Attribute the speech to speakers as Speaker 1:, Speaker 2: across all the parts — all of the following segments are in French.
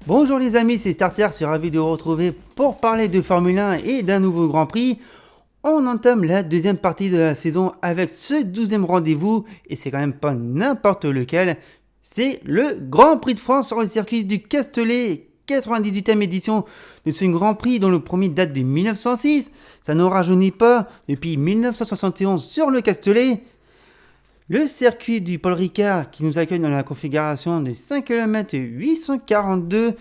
Speaker 1: Bonjour les amis, c'est Starter, je suis ravi de vous retrouver pour parler de Formule 1 et d'un nouveau Grand Prix. On entame la deuxième partie de la saison avec ce 12e rendez-vous, et c'est quand même pas n'importe lequel, c'est le Grand Prix de France sur le circuit du Castellet, 98e édition de ce Grand Prix dont le premier date de 1906. Ça ne rajeunit pas depuis 1971 sur le Castellet. Le circuit du Paul Ricard qui nous accueille dans la configuration de 5 km 842,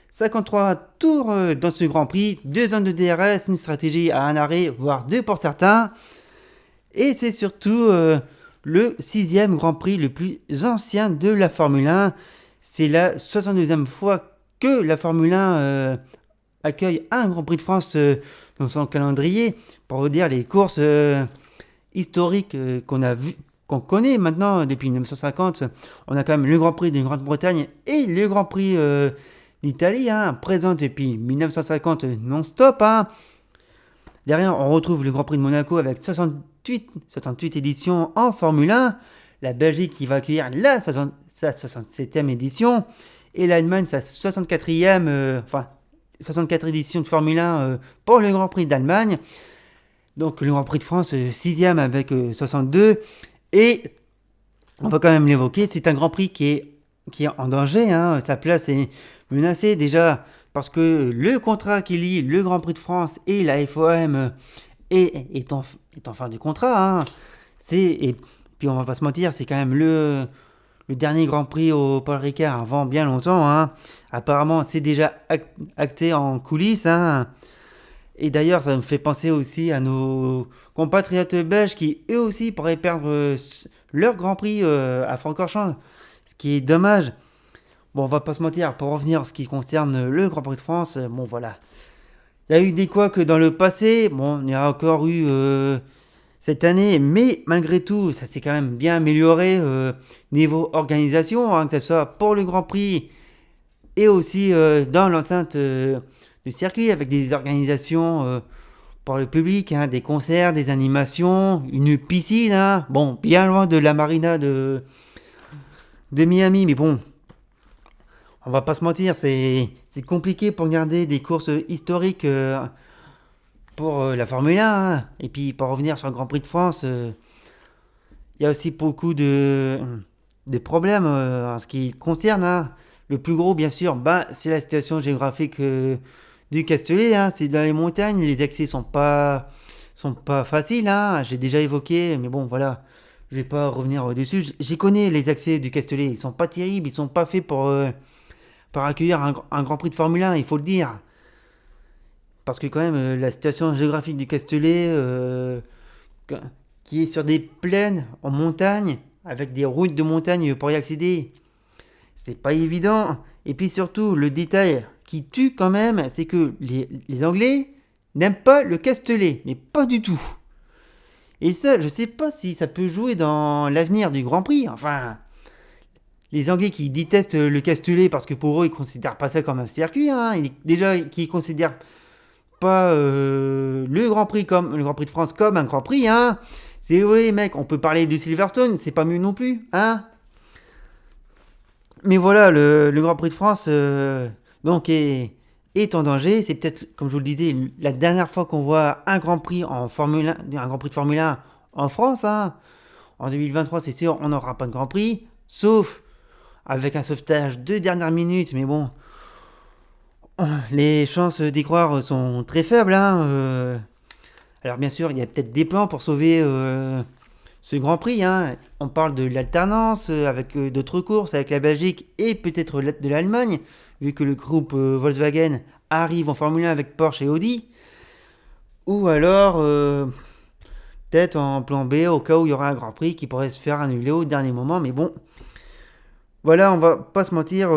Speaker 1: 53 tours dans ce Grand Prix, 2 zones de DRS, une stratégie à un arrêt, voire 2 pour certains. Et c'est surtout le 6e Grand Prix le plus ancien de la Formule 1. C'est la 62e fois que la Formule 1 accueille un Grand Prix de France dans son calendrier. Pour vous dire les courses historiques qu'on connaît maintenant depuis 1950, on a quand même le Grand Prix de Grande-Bretagne et le Grand Prix d'Italie, présent depuis 1950 non-stop. Derrière, on retrouve le Grand Prix de Monaco avec 68 éditions en Formule 1, la Belgique qui va accueillir sa 67e édition, et l'Allemagne sa 64 édition de Formule 1 pour le Grand Prix d'Allemagne. Donc le Grand Prix de France 6e avec 62. Et on va quand même l'évoquer, c'est un Grand Prix qui est en danger, sa place est menacée déjà parce que le contrat qui lie le Grand Prix de France et la FOM est en fin de contrat. Et puis on va pas se mentir, c'est quand même le dernier Grand Prix au Paul Ricard avant bien longtemps. Apparemment c'est déjà acté en coulisses. Et d'ailleurs, ça me fait penser aussi à nos compatriotes belges qui, eux aussi, pourraient perdre leur Grand Prix à Francorchamps, ce qui est dommage. Bon, on va pas se mentir, pour revenir à ce qui concerne le Grand Prix de France, voilà. Il y a eu des couacs dans le passé, il y a encore eu cette année, mais malgré tout, ça s'est quand même bien amélioré niveau organisation, que ce soit pour le Grand Prix et aussi dans l'enceinte du circuit, avec des organisations pour le public, des concerts, des animations, une piscine, bien loin de la marina de Miami, mais bon, on va pas se mentir, c'est compliqué pour garder des courses historiques pour la Formule 1, et puis pour revenir sur le Grand Prix de France, il y a aussi beaucoup de problèmes en ce qui concerne, le plus gros bien sûr, c'est la situation géographique du Castellet, c'est dans les montagnes, les accès sont pas faciles, j'ai déjà évoqué, mais bon voilà, je vais pas revenir au-dessus. J'y connais les accès du Castellet, ils sont pas terribles, ils sont pas faits pour accueillir un Grand Prix de Formule 1, il faut le dire. Parce que quand même, la situation géographique du Castellet, qui est sur des plaines en montagne, avec des routes de montagne pour y accéder, c'est pas évident. Et puis surtout, le détail qui tue quand même, c'est que les Anglais n'aiment pas le Castellet, mais pas du tout. Et ça, je sais pas si ça peut jouer dans l'avenir du Grand Prix. Enfin, les Anglais qui détestent le Castellet parce que pour eux, ils considèrent pas ça comme un circuit. Déjà, qui considèrent pas le Grand Prix de France comme un Grand Prix. C'est vrai, mec, on peut parler de Silverstone, c'est pas mieux non plus. Mais voilà, le Grand Prix de France donc est en danger. C'est peut-être, comme je vous le disais, la dernière fois qu'on voit un Grand Prix de Formule 1 en France. En 2023, c'est sûr, on n'aura pas de Grand Prix, sauf avec un sauvetage de dernière minute. Mais bon, les chances d'y croire sont très faibles. Alors bien sûr, il y a peut-être des plans pour sauver ce Grand Prix. On parle de l'alternance avec d'autres courses, avec la Belgique et peut-être de l'Allemagne, vu que le groupe Volkswagen arrive en Formule 1 avec Porsche et Audi. Ou alors, peut-être en plan B, au cas où il y aura un Grand Prix qui pourrait se faire annuler au dernier moment. Mais bon, voilà, on va pas se mentir.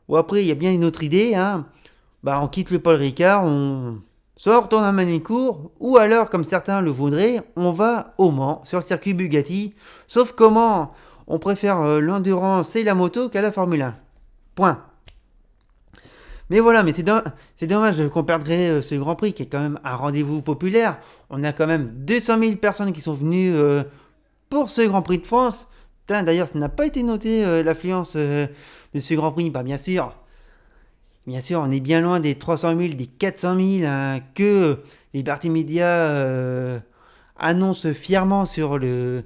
Speaker 1: Ou après, il y a bien une autre idée. On quitte le Paul Ricard, on soit on retourne à Manicourt, ou alors, comme certains le voudraient, on va au Mans, sur le circuit Bugatti. Sauf comment on préfère l'endurance et la moto qu'à la Formule 1. Point. Mais voilà, mais c'est dommage qu'on perdrait ce Grand Prix qui est quand même un rendez-vous populaire. On a quand même 200 000 personnes qui sont venues pour ce Grand Prix de France. D'ailleurs, ça n'a pas été noté l'affluence de ce Grand Prix. Bah, bien sûr, on est bien loin des 300 000, des 400 000 hein, que les partis médias annoncent fièrement sur le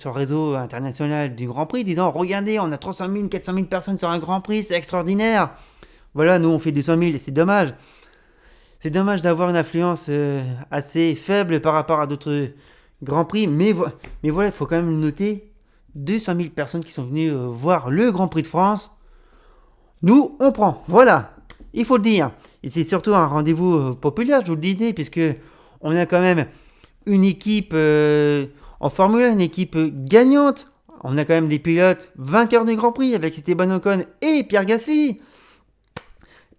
Speaker 1: réseau international du Grand Prix, disant regardez, on a 300 000, 400 000 personnes sur un Grand Prix, c'est extraordinaire. Voilà, nous on fait 200 000 et c'est dommage. C'est dommage d'avoir une affluence assez faible par rapport à d'autres Grands Prix, mais voilà, il faut quand même noter 200 000 personnes qui sont venues voir le Grand Prix de France. Nous, on prend, voilà, il faut le dire. Et c'est surtout un rendez-vous populaire, je vous le disais, puisque on a quand même une équipe en Formule 1, une équipe gagnante. On a quand même des pilotes vainqueurs du Grand Prix avec Esteban Ocon et Pierre Gasly.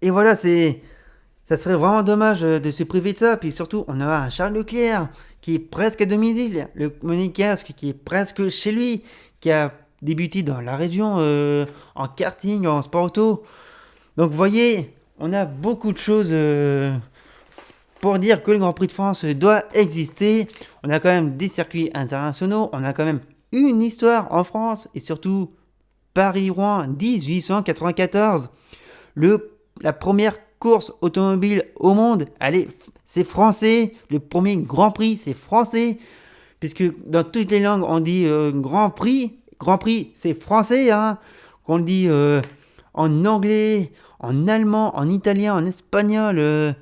Speaker 1: Et voilà, ça serait vraiment dommage de se priver de ça. Puis surtout, on a un Charles Leclerc qui est presque à domicile, le Monégasque qui est presque chez lui, qui a débuté dans la région en karting, en sport auto. Donc vous voyez, on a beaucoup de choses pour dire que le Grand Prix de France doit exister. On a quand même des circuits internationaux, on a quand même une histoire en France, et surtout Paris-Rouen 1894, la première course automobile au monde. Allez, c'est français, le premier Grand Prix c'est français, puisque dans toutes les langues on dit Grand Prix c'est français, hein, qu'on le dit en anglais, en allemand, en italien, en espagnol,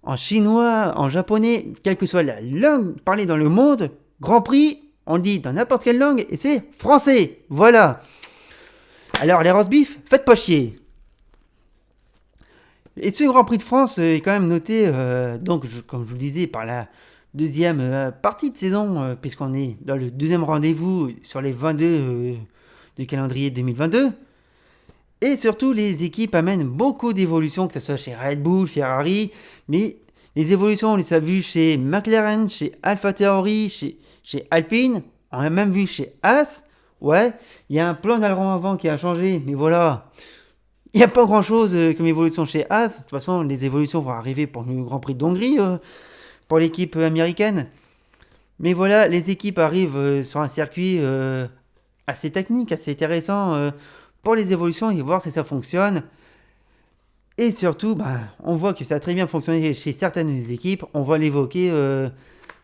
Speaker 1: en chinois, en japonais, quelle que soit la langue parlée dans le monde, Grand Prix, on le dit dans n'importe quelle langue et c'est français. Voilà. Alors les roast beef, faites pas chier. Et ce Grand Prix de France est quand même noté, comme je vous le disais, par la deuxième partie de saison, puisqu'on est dans le deuxième rendez-vous sur les 22 du calendrier 2022. Et surtout, les équipes amènent beaucoup d'évolutions, que ce soit chez Red Bull, Ferrari, mais les évolutions, on les a vues chez McLaren, chez AlphaTauri, chez Alpine, on a même vu chez Haas. Ouais, il y a un plan d'aileron avant qui a changé, mais voilà, il n'y a pas grand-chose comme évolution chez Haas. De toute façon, les évolutions vont arriver pour le Grand Prix de Hongrie, pour l'équipe américaine. Mais voilà, les équipes arrivent sur un circuit assez technique, assez intéressant pour les évolutions et voir si ça fonctionne. Et surtout, on voit que ça a très bien fonctionné chez certaines équipes. On va l'évoquer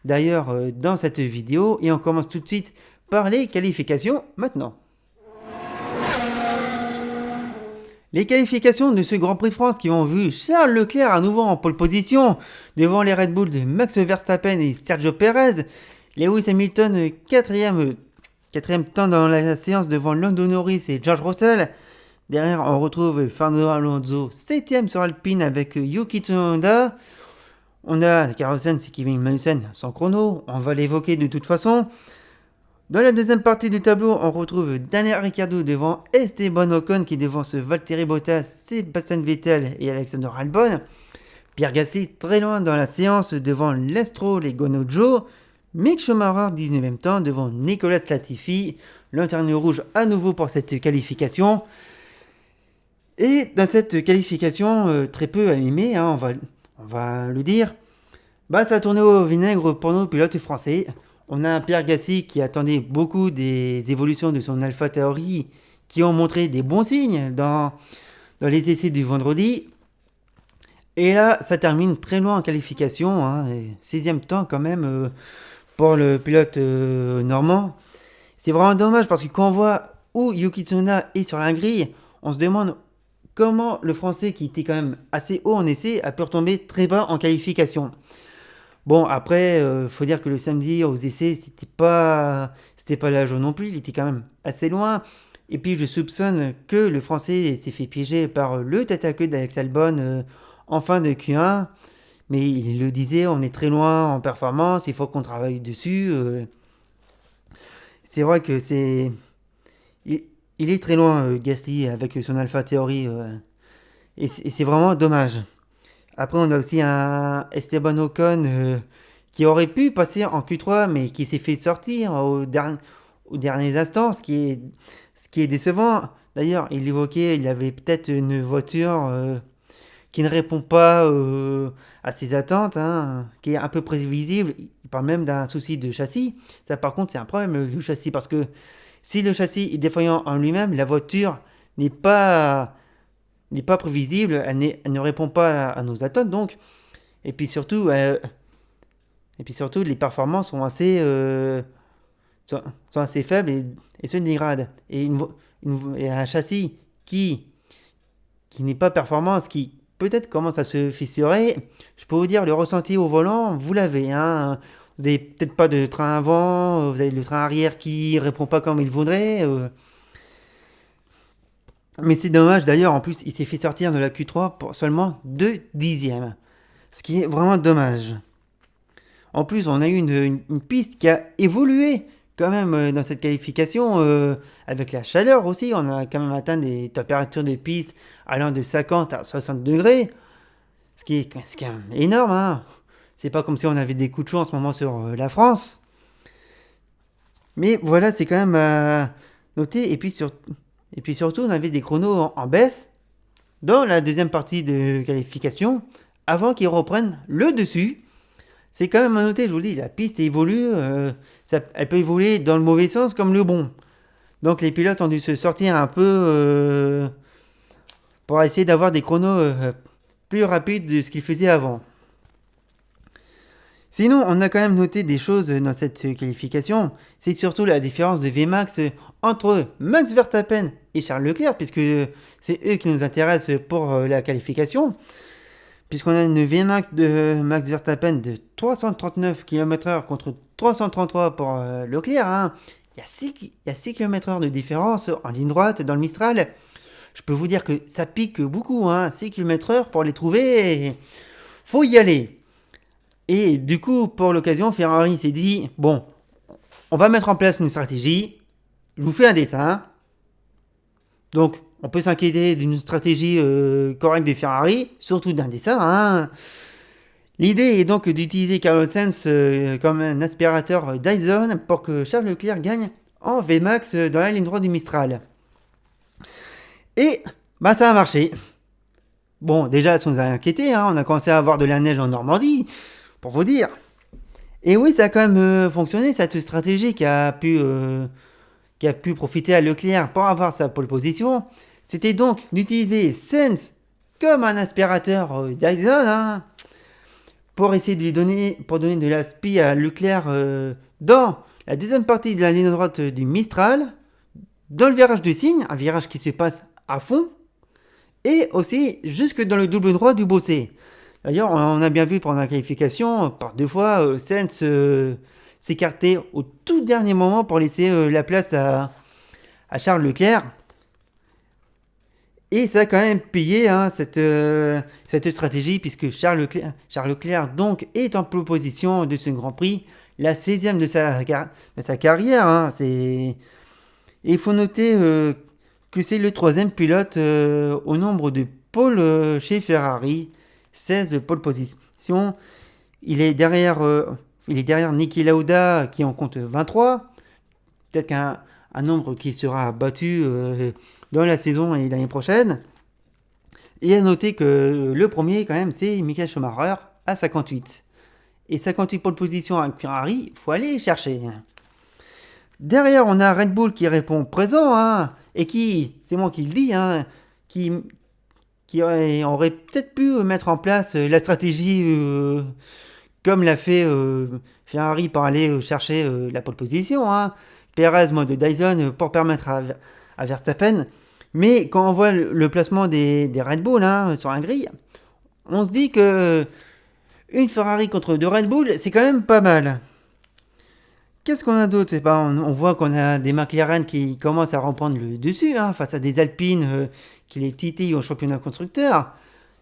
Speaker 1: d'ailleurs dans cette vidéo. Et on commence tout de suite par les qualifications maintenant. Les qualifications de ce Grand Prix de France qui ont vu Charles Leclerc à nouveau en pole position devant les Red Bull de Max Verstappen et Sergio Perez. Lewis Hamilton quatrième temps dans la séance devant Lando Norris et George Russell. Derrière, on retrouve Fernando Alonso 7ème sur Alpine avec Yuki Tsunoda. On a Carlos Sainz et Kevin Magnussen sans chrono, on va l'évoquer de toute façon. Dans la deuxième partie du tableau, on retrouve Daniel Ricciardo devant Esteban Ocon qui devance Valtteri Bottas, Sebastian Vettel et Alexander Albon. Pierre Gasly très loin dans la séance devant Lance Stroll et Guanyu Zhou. Mick Schumacher 19ème temps devant Nicolas Latifi. Lanterne rouge à nouveau pour cette qualification. Et dans cette qualification très peu animée, hein, on va le dire, ça a tourné au vinaigre pour nos pilotes français. On a un Pierre Gasly qui attendait beaucoup des évolutions de son AlphaTauri qui ont montré des bons signes dans les essais du vendredi. Et là, ça termine très loin en qualification, hein, 6ème temps quand même pour le pilote normand. C'est vraiment dommage parce que quand on voit où Yuki Tsunoda est sur la grille, on se demande comment le Français qui était quand même assez haut en essai a pu retomber très bas en qualification. Bon, après, faut dire que le samedi aux essais, c'était pas la joie non plus, il était quand même assez loin. Et puis je soupçonne que le Français s'est fait piéger par le tête à queue d'Alex Albon en fin de Q1. Mais il le disait, on est très loin en performance, il faut qu'on travaille dessus. C'est vrai que il est très loin, Gasly, avec son AlphaTauri. Et c'est vraiment dommage. Après, on a aussi un Esteban Ocon qui aurait pu passer en Q3, mais qui s'est fait sortir aux derniers instants, ce qui est décevant. D'ailleurs, il évoquait, il avait peut-être une voiture qui ne répond pas à ses attentes, hein, qui est un peu prévisible. Il parle même d'un souci de châssis. Ça, par contre, c'est un problème du châssis, parce que si le châssis est défaillant en lui-même, la voiture n'est pas, n'est pas prévisible, elle ne répond pas à nos attentes, donc. Et puis surtout, les performances sont, sont assez faibles et se dégradent. Et un châssis qui n'est pas performant, ce qui peut-être commence à se fissurer, je peux vous dire, le ressenti au volant, vous l'avez. Hein. Vous n'avez peut-être pas de train avant, vous avez le train arrière qui répond pas comme il voudrait. Mais c'est dommage, d'ailleurs, en plus, il s'est fait sortir de la Q3 pour seulement 2 dixièmes. Ce qui est vraiment dommage. En plus, on a eu une piste qui a évolué quand même dans cette qualification, avec la chaleur aussi. On a quand même atteint des températures de piste allant de 50 à 60 degrés, ce qui est énorme. Hein. C'est pas comme si on avait des coups de chaud en ce moment sur la France. Mais voilà, c'est quand même à noter. Et puis surtout, on avait des chronos en baisse dans la deuxième partie de qualification avant qu'ils reprennent le dessus. C'est quand même à noter, je vous le dis, la piste évolue, elle peut évoluer dans le mauvais sens comme le bon. Donc les pilotes ont dû se sortir un peu pour essayer d'avoir des chronos plus rapides de ce qu'ils faisaient avant. Sinon, on a quand même noté des choses dans cette qualification. C'est surtout la différence de Vmax entre Max Verstappen et Charles Leclerc, puisque c'est eux qui nous intéressent pour la qualification. Puisqu'on a une Vmax de Max Verstappen de 339 km/h contre 333 pour Leclerc. Hein. Il y a 6 km/h de différence en ligne droite dans le Mistral. Je peux vous dire que ça pique beaucoup. Hein. 6 km/h pour les trouver, faut y aller. Et du coup, pour l'occasion, Ferrari s'est dit, bon, on va mettre en place une stratégie. Je vous fais un dessin. Donc, on peut s'inquiéter d'une stratégie correcte de Ferrari, surtout d'un dessin. Hein. L'idée est donc d'utiliser Carlos Sainz comme un aspirateur Dyson pour que Charles Leclerc gagne en Vmax dans la ligne droite du Mistral. Et bah, ça a marché. Bon, déjà, ça nous a inquiété. Hein. On a commencé à avoir de la neige en Normandie, pour vous dire. Et oui, ça a quand même fonctionné, cette stratégie qui a pu profiter à Leclerc pour avoir sa pole position. C'était donc d'utiliser Sainz comme un aspirateur Dyson, hein, pour essayer de donner de l'aspi à Leclerc dans la deuxième partie de la ligne droite du Mistral, dans le virage du Cygne, un virage qui se passe à fond, et aussi jusque dans le double droit du Bossé. D'ailleurs, on a bien vu pendant la qualification, par deux fois, Sainz s'écarter au tout dernier moment pour laisser la place à Charles Leclerc. Et ça a quand même payé hein, cette stratégie, puisque Charles Leclerc donc est en position de ce Grand Prix, la 16e de sa carrière. Hein, et il faut noter que c'est le troisième pilote au nombre de pôles chez Ferrari, 16 pôles positions. Il est derrière Niki Lauda qui en compte 23. Peut-être qu'un nombre qui sera battu dans la saison et l'année prochaine. Et à noter que le premier, quand même, c'est Michael Schumacher à 58. Et 58 pole position avec Ferrari, il faut aller chercher. Derrière, on a Red Bull qui répond présent, hein, et qui, c'est moi qui le dis, hein, qui aurait peut-être pu mettre en place la stratégie comme l'a fait Ferrari pour aller chercher la pole position. Hein. Perez, mode Dyson, pour permettre à Verstappen. Mais quand on voit le placement des Red Bull hein, sur un grille, on se dit que une Ferrari contre deux Red Bull, c'est quand même pas mal. Qu'est-ce qu'on a d'autre on voit qu'on a des McLaren qui commencent à reprendre le dessus hein, face à des Alpines qui les titillent au championnat constructeur.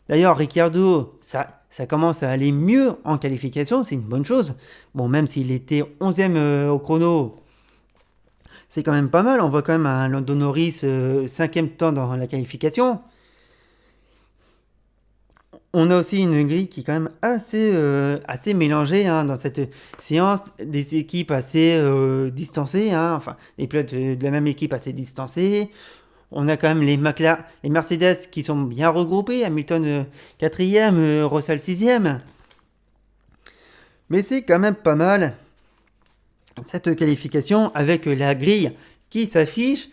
Speaker 1: D'ailleurs, Ricciardo, ça commence à aller mieux en qualification, c'est une bonne chose. Bon, même s'il était 11e au chrono, c'est quand même pas mal. On voit quand même un Lando Norris 5e temps dans la qualification. On a aussi une grille qui est quand même assez mélangée hein, dans cette séance, des équipes assez distancées, hein, enfin des pilotes de la même équipe assez distancés. On a quand même les Mercedes qui sont bien regroupés, Hamilton 4e, Russell 6e. Mais c'est quand même pas mal cette qualification avec la grille qui s'affiche.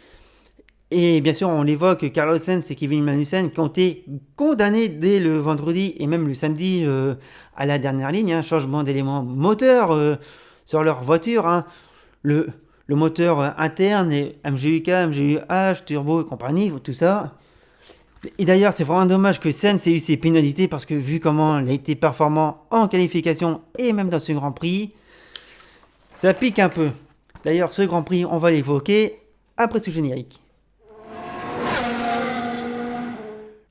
Speaker 1: Et bien sûr, on l'évoque, Carlos Sainz et Kevin Magnussen qui ont été condamnés dès le vendredi et même le samedi à la dernière ligne. Hein, changement d'éléments moteur sur leur voiture. Hein. Le, le moteur interne, et MGUK, MGUH, turbo et compagnie, tout ça. Et d'ailleurs, c'est vraiment dommage que Sainz ait eu ses pénalités parce que vu comment il a été performant en qualification et même dans ce Grand Prix, ça pique un peu. D'ailleurs, ce Grand Prix, on va l'évoquer après ce générique.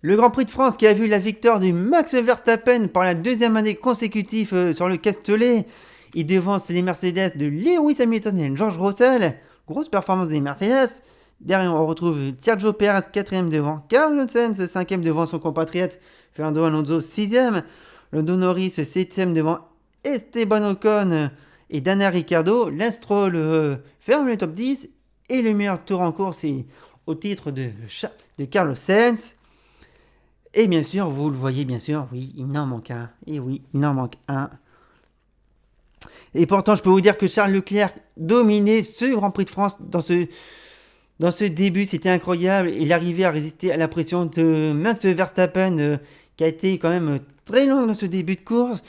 Speaker 1: Le Grand Prix de France qui a vu la victoire de Max Verstappen pour la deuxième année consécutive sur le Castellet. Il devance les Mercedes de Lewis Hamilton et George Russell. Grosse performance des Mercedes. Derrière, on retrouve Sergio Perez 4e devant Carlos Sainz 5e devant son compatriote Fernando Alonso 6e. Lando Norris 7e devant Esteban Ocon et Daniel Ricciardo. Lance Stroll ferme le top 10 et le meilleur tour en course est au titre de Carlos Sainz. Et bien sûr, vous le voyez, bien sûr, oui, il en manque un. Et oui, il en manque un. Et pourtant, je peux vous dire que Charles Leclerc dominait ce Grand Prix de France dans ce début. C'était incroyable. Il arrivait à résister à la pression de Max Verstappen, qui a été quand même très long dans ce début de course.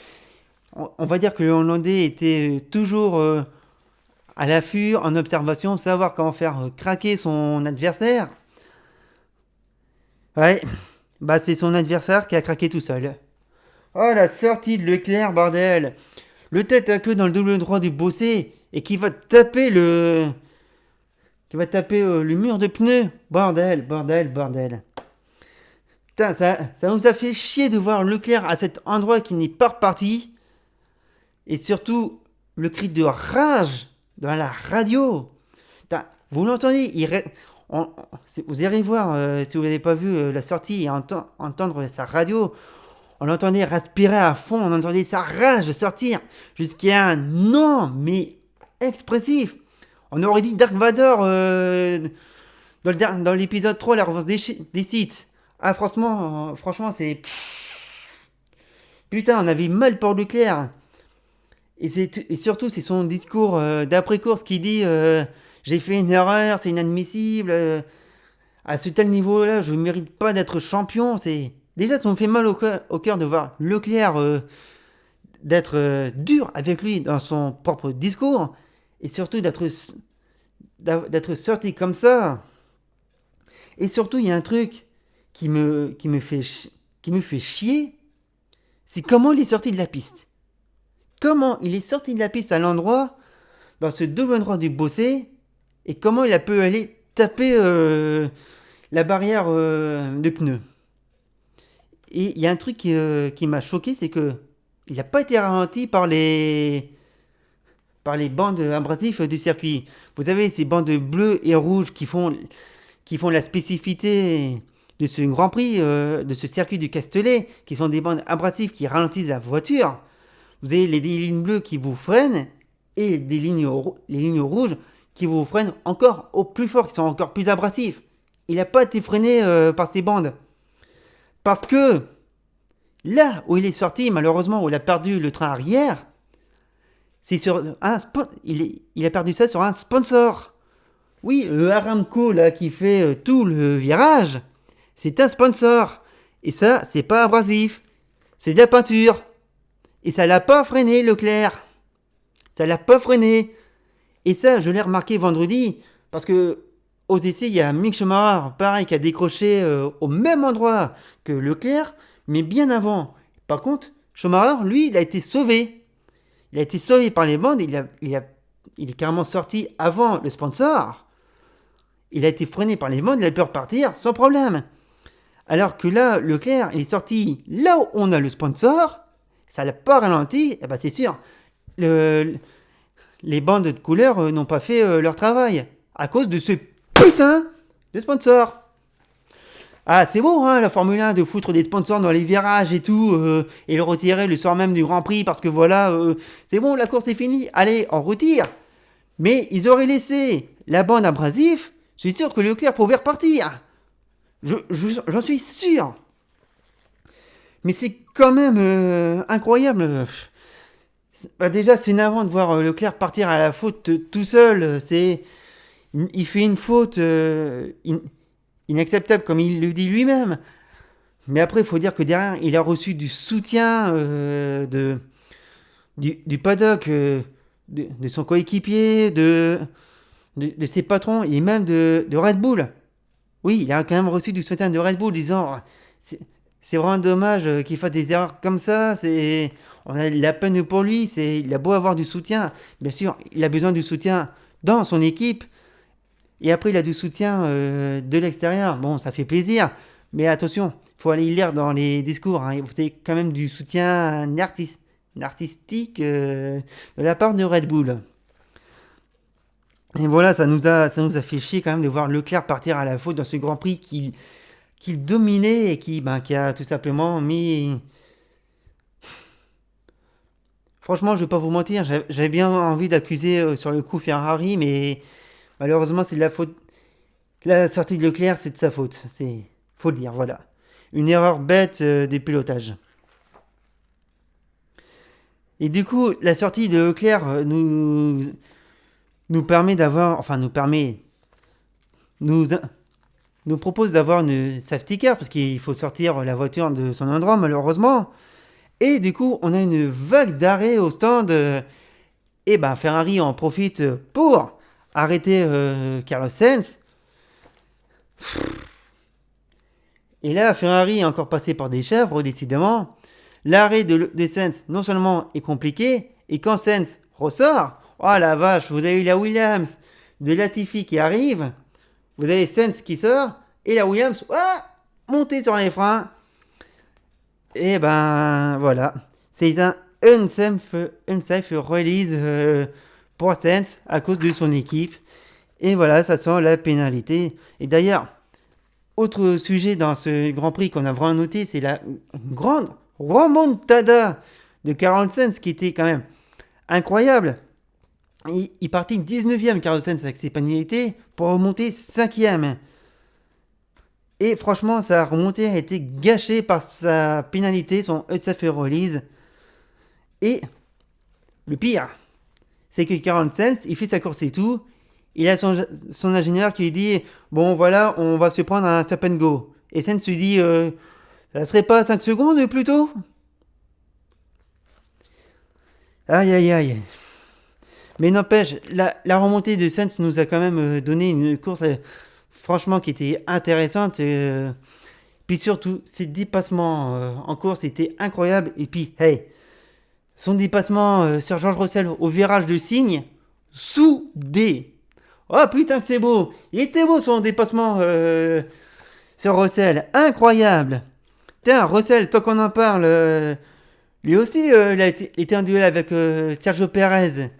Speaker 1: On va dire que le Hollandais était toujours à l'affût, en observation, savoir comment faire craquer son adversaire. Ouais. Bah, c'est son adversaire qui a craqué tout seul. Oh, la sortie de Leclerc, bordel. Le tête à queue dans le double droit du Bossé et qui va taper le mur de pneus. Bordel. Putain, ça nous a fait chier de voir Leclerc à cet endroit qui n'est pas reparti. Et surtout, le cri de rage dans la radio. Putain, vous l'entendez, vous irez voir, si vous n'avez pas vu la sortie et entendre sa radio, on l'entendait respirer à fond, on entendait sa rage sortir jusqu'à un non, mais expressif. On aurait dit Dark Vador dans l'épisode 3, la revanche des Sith. Ah, franchement, c'est... Putain, on avait mal pour Leclerc. Et surtout, c'est son discours d'après-course qui dit... j'ai fait une erreur, c'est inadmissible. À ce tel niveau-là, je ne mérite pas d'être champion. Déjà, ça me fait mal au cœur de voir Leclerc d'être dur avec lui dans son propre discours. Et surtout d'être sorti comme ça. Et surtout, il y a un truc qui me fait chier. C'est comment il est sorti de la piste. Comment il est sorti de la piste à l'endroit, dans ce double droit du Bossé, et comment il a pu aller taper la barrière de pneus. Et il y a un truc qui m'a choqué, c'est que il n'a pas été ralenti par les bandes abrasives du circuit. Vous avez ces bandes bleues et rouges qui font la spécificité de ce Grand Prix, de ce circuit du Castellet, qui sont des bandes abrasives qui ralentissent la voiture. Vous avez des lignes bleues qui vous freinent et les lignes rouges qui vous freinent encore au plus fort, qui sont encore plus abrasifs. Il n'a pas été freiné par ces bandes. Parce que là où il est sorti, malheureusement, où il a perdu le train arrière, c'est sur il a perdu ça sur un sponsor. Oui, le Aramco là qui fait tout le virage, c'est un sponsor. Et ça, c'est pas abrasif. C'est de la peinture. Et ça l'a pas freiné, Leclerc. Ça l'a pas freiné. Et ça, je l'ai remarqué vendredi, parce que aux essais, il y a Mick Schumacher, pareil, qui a décroché au même endroit que Leclerc, mais bien avant. Par contre, Schumacher, lui, il a été sauvé. Il a été sauvé par les bandes, il est carrément sorti avant le sponsor. Il a été freiné par les bandes, il a pu repartir sans problème. Alors que là, Leclerc, il est sorti là où on a le sponsor, ça l'a pas ralenti, et ben c'est sûr, les bandes de couleur n'ont pas fait leur travail à cause de ce putain de sponsor. Ah, c'est beau, hein, la Formule 1, de foutre des sponsors dans les virages et tout, et le retirer le soir même du Grand Prix parce que voilà, c'est bon, la course est finie, allez, on retire. Mais ils auraient laissé la bande abrasive, je suis sûr que Leclerc pouvait repartir. J'en suis sûr. Mais c'est quand même incroyable. Bah déjà, c'est navrant de voir Leclerc partir à la faute tout seul. Il fait une faute inacceptable, comme il le dit lui-même. Mais après, il faut dire que derrière, il a reçu du soutien du paddock, de son coéquipier, de ses patrons et même de Red Bull. Oui, il a quand même reçu du soutien de Red Bull disant c'est c'est vraiment dommage qu'il fasse des erreurs comme ça. On a de la peine pour lui. Il a beau avoir du soutien. Bien sûr, il a besoin du soutien dans son équipe. Et après, il a du soutien de l'extérieur. Bon, ça fait plaisir. Mais attention, il faut aller lire dans les discours. Hein. Vous avez quand même du soutien artistique de la part de Red Bull. Et voilà, ça nous a fait chier quand même de voir Leclerc partir à la faute dans ce Grand Prix qu'il dominait et qui a tout simplement mis... Franchement, je vais pas vous mentir, j'avais bien envie d'accuser sur le coup Ferrari, mais malheureusement, c'est de la faute. La sortie de Leclerc, c'est de sa faute. Faut le dire, voilà. Une erreur bête des pilotages. Et du coup, la sortie de Leclerc nous permet d'avoir, enfin nous, nous propose d'avoir une safety car parce qu'il faut sortir la voiture de son endroit malheureusement. Et du coup, on a une vague d'arrêt au stand. Et ben Ferrari en profite pour arrêter Carlos Sainz. Et là, Ferrari est encore passé par des chèvres, décidément. L'arrêt de Sainz, non seulement est compliqué, et quand Sainz ressort, oh la vache, vous avez eu la Williams de Latifi qui arrive, vous avez Sainz qui sort, et la Williams, montée sur les freins. Et ben voilà, c'est un unsafe release pour Sainz à cause de son équipe. Et voilà, ça sent la pénalité. Et d'ailleurs, autre sujet dans ce Grand Prix qu'on a vraiment noté, c'est la grande remontada de Carlos Sainz qui était quand même incroyable. Il partit 19e Carlos Sainz avec ses pénalités pour remonter 5e. Et franchement, sa remontée a été gâchée par sa pénalité, son unsafe release. Et le pire, c'est que Carlos Sainz, il fait sa course et tout. Il a son ingénieur qui lui dit bon voilà, on va se prendre un stop and go. Et Sainz lui dit ça serait pas 5 secondes plutôt. Aïe aïe aïe. Mais n'empêche, la remontée de Sainz nous a quand même donné une course franchement qui était intéressante. Puis surtout, ses dépassements en course étaient incroyables. Et puis, hey, son dépassement sur George Russell au virage de Cygne, soudé. Oh putain que c'est beau. Il était beau son dépassement sur Russell. Incroyable. Tiens, Russell, tant qu'on en parle, lui aussi, il était en duel avec Sergio Perez.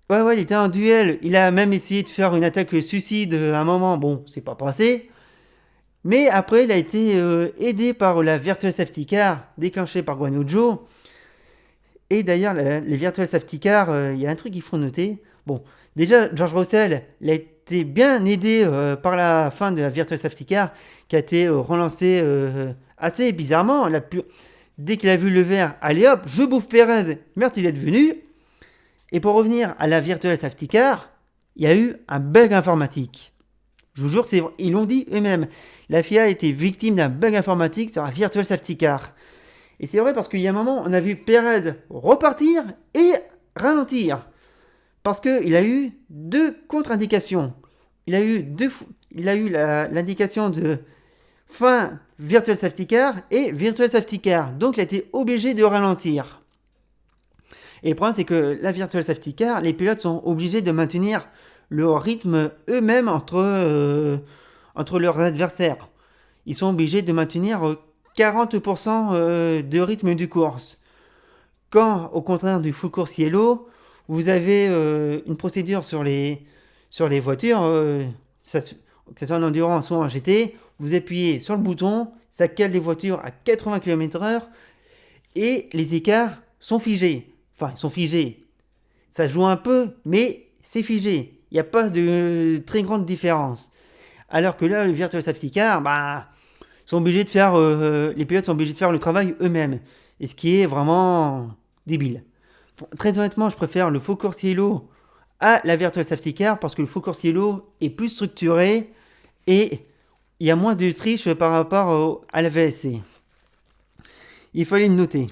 Speaker 1: Ouais, il était en duel. Il a même essayé de faire une attaque suicide à un moment. Bon, c'est pas passé. Mais après, il a été aidé par la Virtual Safety Car déclenchée par Guan Yu Zhou. Et d'ailleurs, les Virtual Safety Car, il y a un truc qu'il faut noter. Bon, déjà, George Russell, il a été bien aidé par la fin de la Virtual Safety Car, qui a été relancée assez bizarrement. Dès qu'il a vu le vert, allez hop, je bouffe Perez, merci d'être venu. Et pour revenir à la Virtual Safety Car, il y a eu un bug informatique. Je vous jure que c'est vrai, ils l'ont dit eux-mêmes. La FIA a été victime d'un bug informatique sur la Virtual Safety Car. Et c'est vrai parce qu'il y a un moment, on a vu Perez repartir et ralentir. Parce qu'il a eu deux contre-indications. Il a eu l'indication de fin Virtual Safety Car et Virtual Safety Car. Donc il a été obligé de ralentir. Et le problème, c'est que la Virtual Safety Car, les pilotes sont obligés de maintenir le rythme eux-mêmes entre leurs adversaires. Ils sont obligés de maintenir 40% de rythme du course. Quand, au contraire du full course yellow, vous avez une procédure sur les voitures, que ce soit en endurance ou en GT, vous appuyez sur le bouton, ça cale les voitures à 80 km/h et les écarts sont figés. Enfin, ils sont figés. Ça joue un peu, mais c'est figé. Il n'y a pas de très grande différence. Alors que là, le Virtual Safety Car, sont obligés de faire, les pilotes sont obligés de faire le travail eux-mêmes. Et ce qui est vraiment débile. Très honnêtement, je préfère le Faux Course Yellow à la Virtual Safety Car parce que le Faux Course Yellow est plus structuré et il y a moins de triche par rapport à la VSC. Il fallait le noter.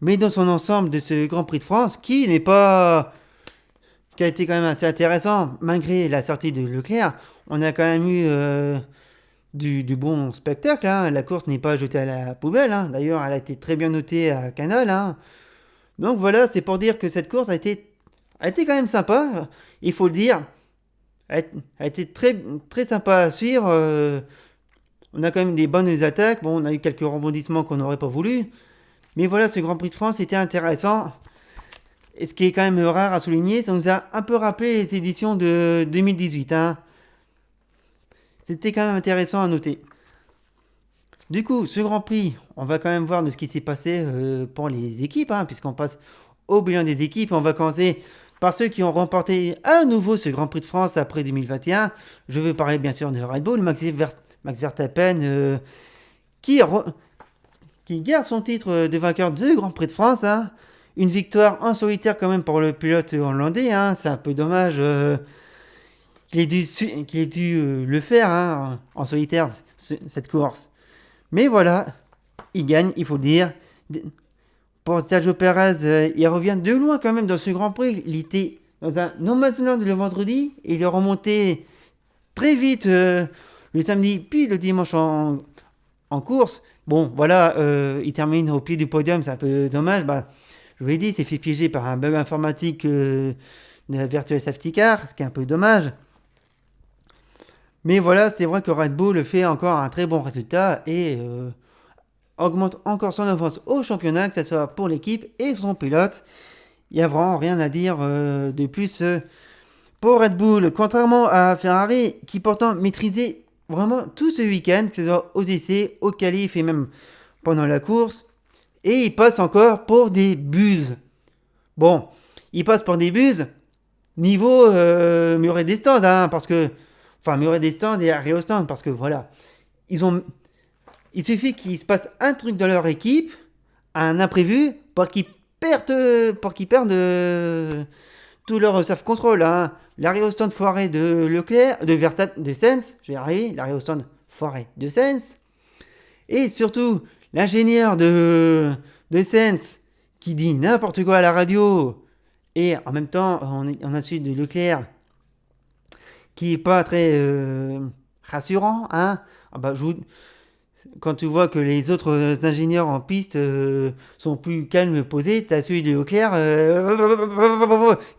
Speaker 1: Mais dans son ensemble de ce Grand Prix de France, qui a été quand même assez intéressant, malgré la sortie de Leclerc, on a quand même eu du bon spectacle. Hein. La course n'est pas jetée à la poubelle. Hein. D'ailleurs, elle a été très bien notée à Canal. Hein. Donc voilà, c'est pour dire que cette course a été quand même sympa. Il faut le dire. Elle a été très, très sympa à suivre. On a quand même des bonnes attaques. Bon, on a eu quelques rebondissements qu'on n'aurait pas voulu. Mais voilà, ce Grand Prix de France était intéressant. Et ce qui est quand même rare à souligner, ça nous a un peu rappelé les éditions de 2018. Hein. C'était quand même intéressant à noter. Du coup, ce Grand Prix, on va quand même voir de ce qui s'est passé pour les équipes, hein, puisqu'on passe au bilan des équipes. On va commencer par ceux qui ont remporté à nouveau ce Grand Prix de France après 2021. Je veux parler bien sûr de Red Bull, Max Verstappen, qui garde son titre de vainqueur de Grand Prix de France. Hein. Une victoire en solitaire quand même pour le pilote hollandais. Hein. C'est un peu dommage qu'il ait dû le faire hein, en solitaire, cette course. Mais voilà, il gagne, il faut le dire. Pour Sergio Perez, il revient de loin quand même dans ce Grand Prix. Il était dans un no man's land le vendredi et il est remonté très vite le samedi puis le dimanche en course. Bon, voilà, il termine au pied du podium, c'est un peu dommage. Je vous l'ai dit, il s'est fait piéger par un bug informatique de la Virtual Safety Car, ce qui est un peu dommage. Mais voilà, c'est vrai que Red Bull fait encore un très bon résultat et augmente encore son avance au championnat, que ce soit pour l'équipe et son pilote. Il n'y a vraiment rien à dire de plus pour Red Bull, contrairement à Ferrari qui pourtant maîtrisait vraiment tout ce week-end, que ce soit aux essais, aux qualifs et même pendant la course. Et il passe encore pour des buses. Bon, il passe pour des buses niveau muret des stands, hein, parce que enfin muret des stands et arrêt au stand, parce que voilà, il suffit qu'il se passe un truc dans leur équipe, un imprévu, pour qu'ils perdent tout leur self-control. Hein. L'arrêt au stand foiré de Leclerc, de Verstappen, de Sainz, je vais y arriver, l'arrêt au stand foiré de Sainz, et surtout l'ingénieur de Sainz qui dit n'importe quoi à la radio, et en même temps on a celui de Leclerc qui est pas très rassurant. Hein. Quand tu vois que les autres ingénieurs en piste sont plus calmes, posés, tu as celui de Leclerc,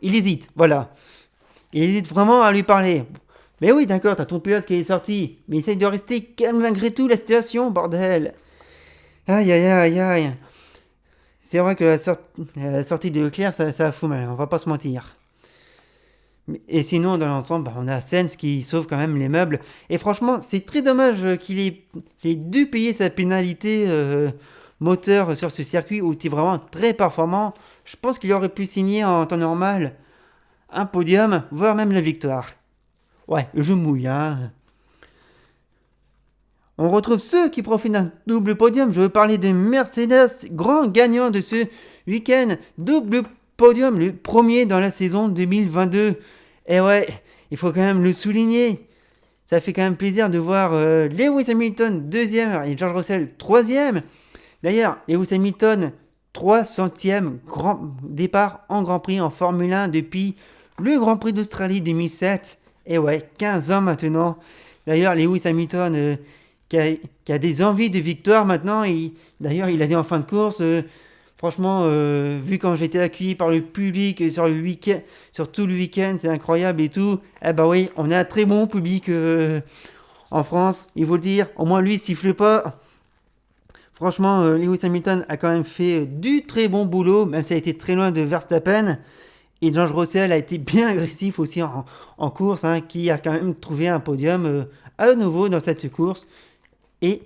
Speaker 1: il hésite, voilà. Il hésite vraiment à lui parler. Mais oui, d'accord, t'as ton pilote qui est sorti, mais essaye de rester calme malgré tout la situation, bordel. Aïe, aïe, aïe, aïe. C'est vrai que la sortie de Leclerc, ça fout mal, on va pas se mentir. Et sinon, dans l'ensemble, on a Sainz qui sauve quand même les meubles. Et franchement, c'est très dommage qu'il ait dû payer sa pénalité moteur sur ce circuit où il était vraiment très performant. Je pense qu'il aurait pu signer en temps normal un podium, voire même la victoire. Ouais, je mouille, hein. On retrouve ceux qui profitent d'un double podium. Je veux parler de Mercedes, grand gagnant de ce week-end. Double podium, le premier dans la saison 2022. Et ouais, il faut quand même le souligner. Ça fait quand même plaisir de voir Lewis Hamilton deuxième et George Russell troisième. D'ailleurs, Lewis Hamilton 300e grand départ en Grand Prix en Formule 1 depuis le Grand Prix d'Australie 2007. Et ouais, 15 ans maintenant. D'ailleurs, Lewis Hamilton qui a des envies de victoire maintenant. D'ailleurs, il a dit en fin de course... Franchement, vu quand j'étais accueilli par le public sur tout le week-end, c'est incroyable et tout. Eh bah oui, on a un très bon public en France, il faut le dire. Au moins lui, il siffle pas. Franchement, Lewis Hamilton a quand même fait du très bon boulot, même si ça a été très loin de Verstappen. Et George Russell a été bien agressif aussi en course, hein, qui a quand même trouvé un podium à nouveau dans cette course. Et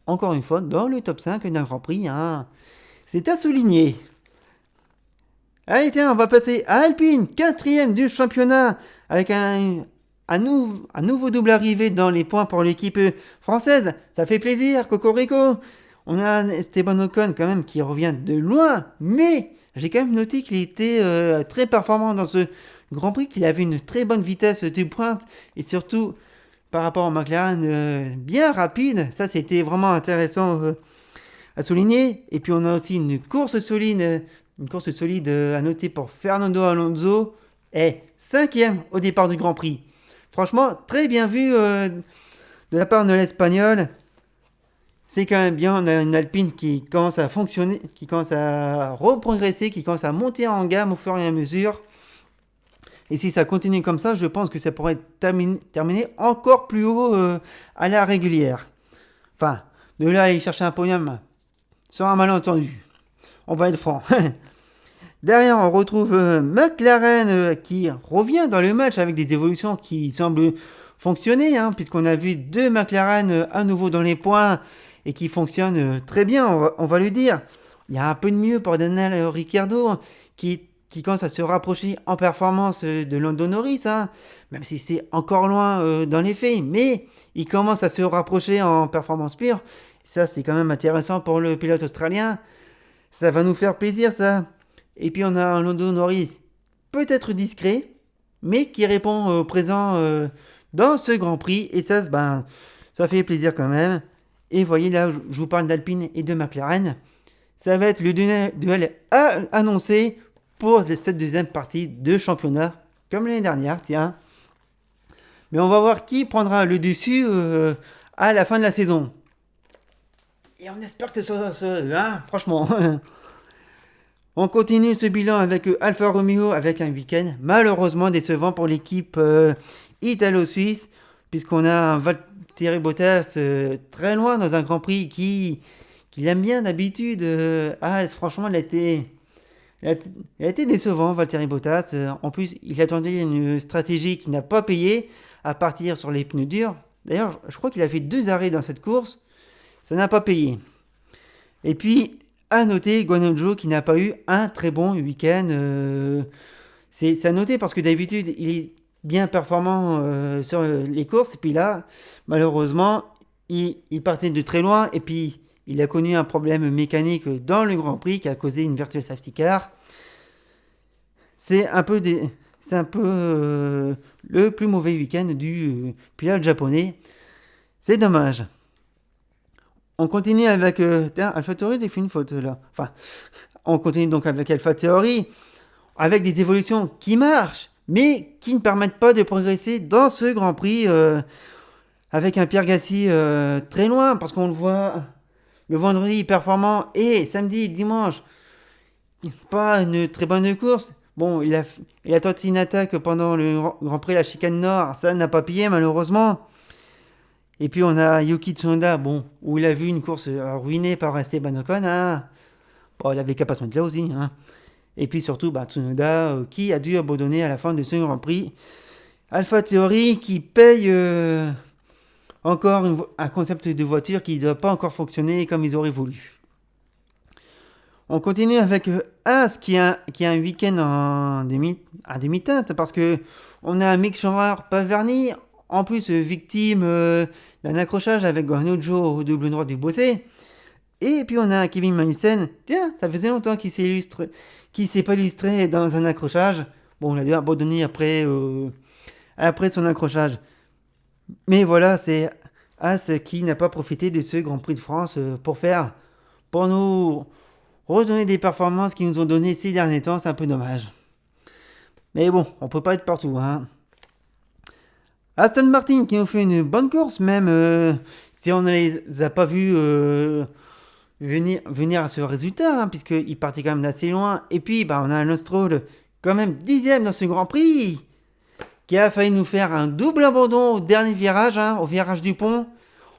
Speaker 1: encore une fois, dans le top 5 d'un Grand Prix, hein, c'est à souligner. Allez, tiens, on va passer à Alpine, quatrième du championnat, avec un nouveau double arrivé dans les points pour l'équipe française. Ça fait plaisir, Cocorico. On a Esteban Ocon quand même qui revient de loin, mais j'ai quand même noté qu'il était très performant dans ce Grand Prix, qu'il avait une très bonne vitesse de pointe et surtout par rapport au McLaren bien rapide. Ça, c'était vraiment intéressant à souligner. Et puis on a aussi une course solide à noter pour Fernando Alonso, est cinquième au départ du Grand Prix. Franchement, très bien vu de la part de l'Espagnol. C'est quand même bien, on a une Alpine qui commence à fonctionner, qui commence à reprogresser, qui commence à monter en gamme au fur et à mesure. Et si ça continue comme ça, je pense que ça pourrait terminer encore plus haut à la régulière. Enfin, de là à aller chercher un podium, sur un malentendu. On va être franc. Derrière, on retrouve McLaren qui revient dans le match avec des évolutions qui semblent fonctionner, hein, puisqu'on a vu deux McLaren à nouveau dans les points et qui fonctionnent très bien, on va le dire. Il y a un peu de mieux pour Daniel Ricciardo qui commence à se rapprocher en performance de Lando Norris, hein, même si c'est encore loin dans les faits, mais il commence à se rapprocher en performance pure. Ça, c'est quand même intéressant pour le pilote australien. Ça va nous faire plaisir, ça. Et puis on a un Lando Norris peut-être discret, mais qui répond présent dans ce Grand Prix. Et ça, ça fait plaisir quand même. Et voyez là, je vous parle d'Alpine et de McLaren. Ça va être le duel annoncé pour cette deuxième partie de championnat, comme l'année dernière, tiens. Mais on va voir qui prendra le dessus à la fin de la saison. Et on espère que ce soit franchement. On continue ce bilan avec Alfa Romeo avec un week-end malheureusement décevant pour l'équipe italo-suisse, puisqu'on a un Valtteri Bottas très loin dans un Grand Prix qui aime bien d'habitude. Franchement, il a été décevant, Valtteri Bottas. En plus, il attendait une stratégie qui n'a pas payé à partir sur les pneus durs. D'ailleurs, je crois qu'il a fait 2 arrêts dans cette course. Ça n'a pas payé. Et puis, à noter Guan Yu Zhou qui n'a pas eu un très bon week-end. C'est à noter parce que d'habitude, il est bien performant sur les courses. Et puis là, malheureusement, il partait de très loin. Et puis, il a connu un problème mécanique dans le Grand Prix qui a causé une virtual safety car. C'est un peu le plus mauvais week-end du pilote japonais. C'est dommage. On continue avec AlphaTauri, il fait une faute là. Enfin, on continue donc avec AlphaTauri, avec des évolutions qui marchent, mais qui ne permettent pas de progresser dans ce Grand Prix avec un Pierre Gasly très loin, parce qu'on le voit le vendredi performant et samedi, dimanche, pas une très bonne course. Bon, il a tenté une attaque pendant le Grand Prix la chicane nord, ça n'a pas payé malheureusement. Et puis on a Yuki Tsunoda, où il a vu une course ruinée par Esteban Ocon. Hein. Bon, il avait qu'à pas se mettre là aussi. Hein. Et puis surtout, Tsunoda qui a dû abandonner à la fin de ce Grand Prix. AlphaTauri qui paye encore un concept de voiture qui ne doit pas encore fonctionner comme ils auraient voulu. On continue avec Haas qui a un week-end à demi-teinte parce que on a un Mick Schumacher pas verni. En plus, victime d'un accrochage avec Guan Yu Zhou au double droit du bossé. Et puis on a Kevin Magnussen. Tiens, ça faisait longtemps qu'il s'est pas illustré dans un accrochage. Bon, il a dû abandonner après son accrochage. Mais voilà, c'est As qui n'a pas profité de ce Grand Prix de France pour nous redonner des performances qu'ils nous ont données ces derniers temps. C'est un peu dommage. Mais bon, on peut pas être partout, hein. Aston Martin qui nous fait une bonne course, même si on ne les a pas vus venir à ce résultat, hein, puisqu'ils partaient quand même d'assez loin. Et puis, on a un Stroll quand même 10e dans ce Grand Prix, qui a failli nous faire un double abandon au dernier virage, hein, au virage du pont,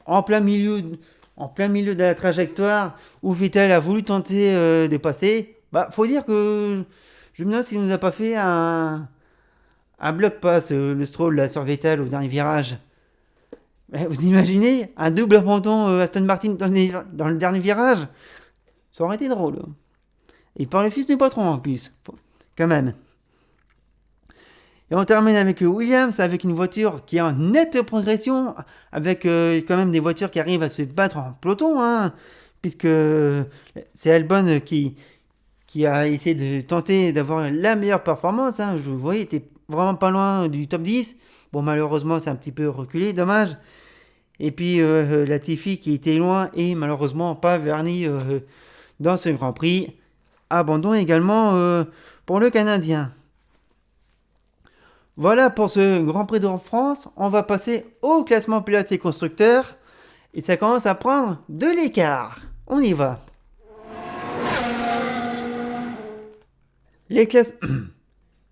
Speaker 1: en plein milieu de la trajectoire, où Vettel a voulu tenter de passer. Faut dire que Je me demande s'il nous a pas fait un bloc pass, le Stroll là, sur Vettel au dernier virage. Vous imaginez un double abandon Aston Martin dans le dernier virage? Ça aurait été drôle. Et par le fils du patron en plus, quand même. Et on termine avec Williams, avec une voiture qui est en nette progression, avec quand même des voitures qui arrivent à se battre en peloton, hein, puisque c'est Albon qui a essayé de tenter d'avoir la meilleure performance. Hein. Je vous voyais, il était vraiment pas loin du top 10. Bon, malheureusement, c'est un petit peu reculé, dommage. Et puis Latifi qui était loin et malheureusement pas verni dans ce Grand Prix. Abandon également pour le Canadien. Voilà pour ce Grand Prix de France. On va passer au classement pilotes et constructeurs. Et ça commence à prendre de l'écart. On y va.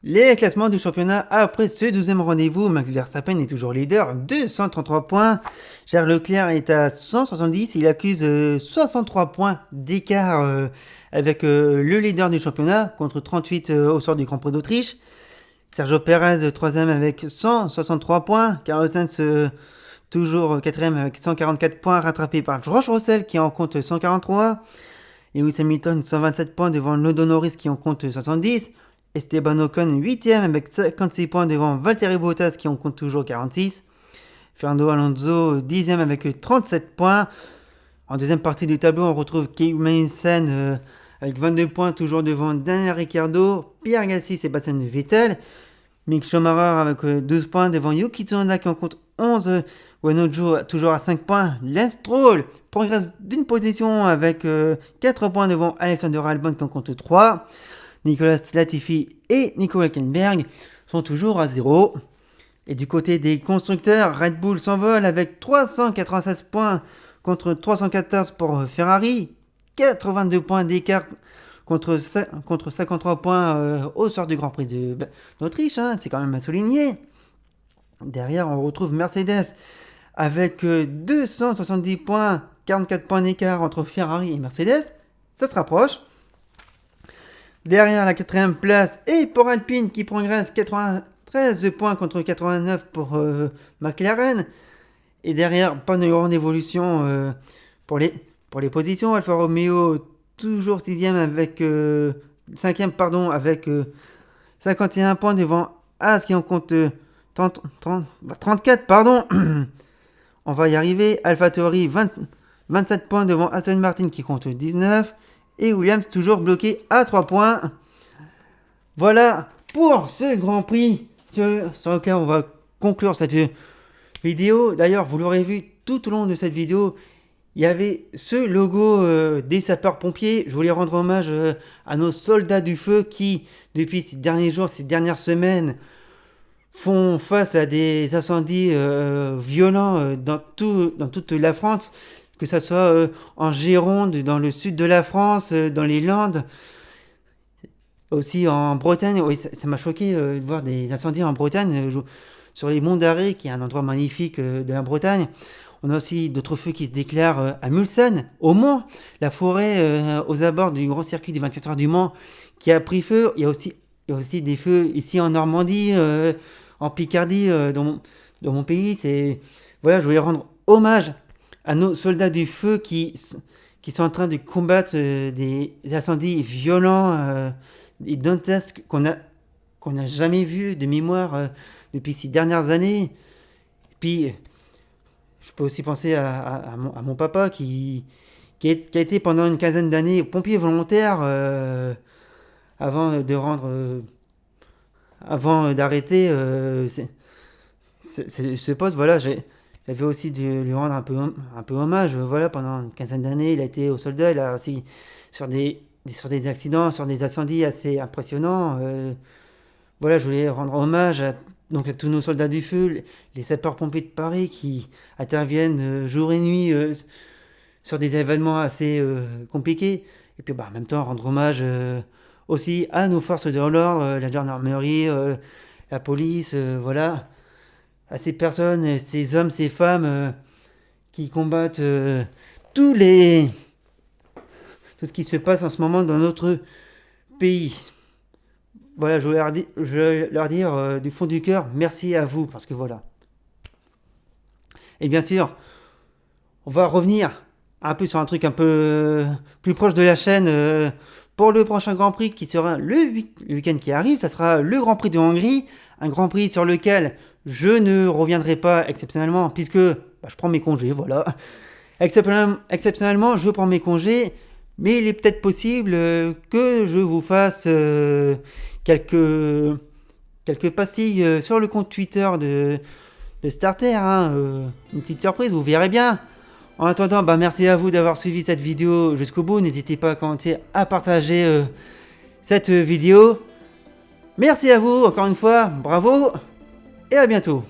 Speaker 1: Les classements du championnat après ce 12e rendez-vous. Max Verstappen est toujours leader, 233 points. Charles Leclerc est à 170. Il accuse 63 points d'écart avec le leader du championnat contre 38 au sort du Grand Prix d'Autriche. Sergio Perez, 3e avec 163 points. Carlos Sainz, toujours 4e avec 144 points, rattrapé par George Russell qui en compte 143. Lewis Hamilton, 127 points devant Lando Norris qui en compte 70. Esteban Ocon, 8e avec 56 points devant Valtteri Bottas qui en compte toujours 46. Fernando Alonso, 10e avec 37 points. En deuxième partie du tableau, on retrouve Kevin Magnussen avec 22 points, toujours devant Daniel Ricciardo, Pierre Gasly, Sébastien Vettel. Mick Schumacher avec 12 points devant Yuki Tsunoda qui en compte 11. Wenojo toujours à 5 points. Lance Stroll progresse d'une position avec 4 points devant Alexander Albon qui en compte 3. Nicolas Latifi et Nico Hülkenberg sont toujours à 0. Et du côté des constructeurs, Red Bull s'envole avec 396 points contre 314 pour Ferrari. 82 points d'écart contre 53 points au sort du Grand Prix d'Autriche. Hein, c'est quand même à souligner. Derrière, on retrouve Mercedes avec 270 points, 44 points d'écart entre Ferrari et Mercedes. Ça se rapproche. Derrière la 4e place, et pour Alpine qui progresse 93 points contre 89 pour McLaren. Et derrière, pas de grande évolution pour les positions. Alfa Romeo toujours 6e avec 5e avec 51 points devant As qui en compte 34 pardon. On va y arriver. AlphaTauri 27 points devant Aston Martin qui compte 19 et Williams toujours bloqué à 3 points. Voilà pour ce Grand Prix sur lequel on va conclure cette vidéo. D'ailleurs, vous l'aurez vu tout au long de cette vidéo, il y avait ce logo des sapeurs-pompiers. Je voulais rendre hommage à nos soldats du feu qui, depuis ces derniers jours, ces dernières semaines, font face à des incendies violents dans toute la France, que ce soit en Gironde, dans le sud de la France, dans les Landes, aussi en Bretagne. Oui, ça m'a choqué de voir des incendies en Bretagne, sur les monts d'Arrée, qui est un endroit magnifique de la Bretagne. On a aussi d'autres feux qui se déclarent à Mulsanne, au Mans, la forêt aux abords du grand circuit des 24 heures du Mans qui a pris feu. Il y a aussi des feux ici en Normandie, en Picardie, dans mon pays. Voilà, je voulais rendre hommage à nos soldats du feu qui sont en train de combattre des incendies violents et dantesques qu'on n'a jamais vus de mémoire depuis ces dernières années. Et puis, je peux aussi penser à mon papa qui a été pendant une quinzaine d'années pompier volontaire avant d'arrêter ce poste. Voilà, j'avais aussi de lui rendre un peu hommage. Voilà, pendant une quinzaine d'années, il a été au soldat. Il a aussi sur des accidents, sur des incendies assez impressionnants. Voilà, je voulais rendre hommage à tous nos soldats du feu, les sapeurs-pompiers de Paris qui interviennent jour et nuit sur des événements assez compliqués. Et puis en même temps, rendre hommage aussi à nos forces de l'ordre, la gendarmerie, la police, voilà, à ces personnes, ces hommes, ces femmes qui combattent tout ce qui se passe en ce moment dans notre pays. voilà, je vais leur dire du fond du cœur, merci à vous, parce que voilà. Et bien sûr, on va revenir un peu sur un truc un peu plus proche de la chaîne pour le prochain Grand Prix qui sera le week-end qui arrive. Ça sera le Grand Prix de Hongrie, un Grand Prix sur lequel je ne reviendrai pas exceptionnellement puisque je prends mes congés, voilà. Exceptionnellement, je prends mes congés, mais il est peut-être possible que je vous fasse quelques pastilles sur le compte Twitter de Starter, hein, une petite surprise, vous verrez bien. En attendant, merci à vous d'avoir suivi cette vidéo jusqu'au bout. N'hésitez pas à commenter, à partager cette vidéo. Merci à vous, encore une fois, bravo, et à bientôt.